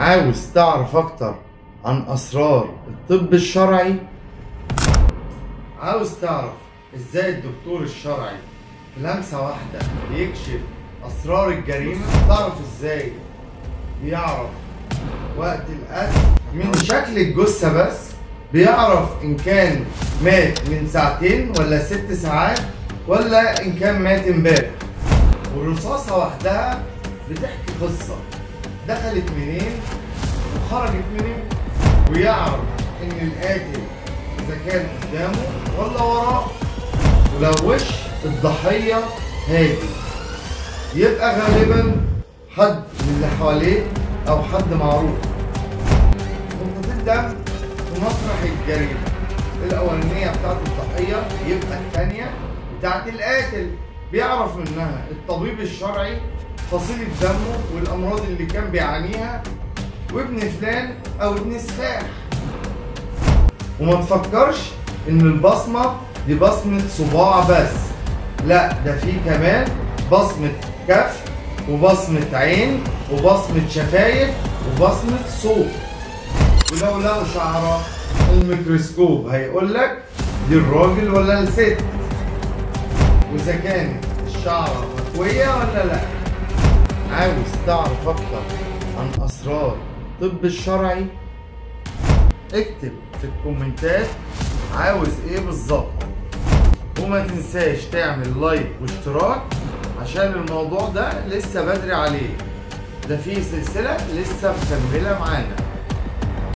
عاوز تعرف اكتر عن اسرار الطب الشرعي؟ عاوز تعرف ازاي الدكتور الشرعي في لمسة واحدة بيكشف اسرار الجريمة؟ تعرف ازاي بيعرف وقت القتل من شكل الجثة بس؟ بيعرف ان كان مات من ساعتين ولا 6 ساعات ولا ان كان مات امبارح. والرصاصة وحدها بتحكي قصة دخلت منين وخرجت منين، ويعرف ان القاتل اذا كان قدامه ولا وراه. ولو وش الضحية هادي يبقى غالبا حد من اللي حواليه او حد معروف. نقطة الدم في مسرح الجريمة الاولانية بتاعت الضحية يبقى الثانية بتاعت القاتل. بيعرف منها الطبيب الشرعي فصيلة دمه والامراض اللي كان بيعانيها وابن فلان او ابن سفاح. وما تفكرش ان البصمة دي بصمة صباع بس، لا ده في كمان بصمة كف وبصمة عين وبصمة شفايف وبصمة صوت. ولو لقوا شعرة الميكروسكوب هيقولك دي الراجل ولا الست، واذا كانت الشعرة مكوية ولا لا. عاوز تعرف اكتر عن اسرار الطب الشرعي؟ اكتب في الكومنتات عاوز ايه بالظبط، وما تنساش تعمل لايك واشتراك عشان الموضوع ده لسه بدري عليه، ده فيه سلسلة لسه مكملة معانا.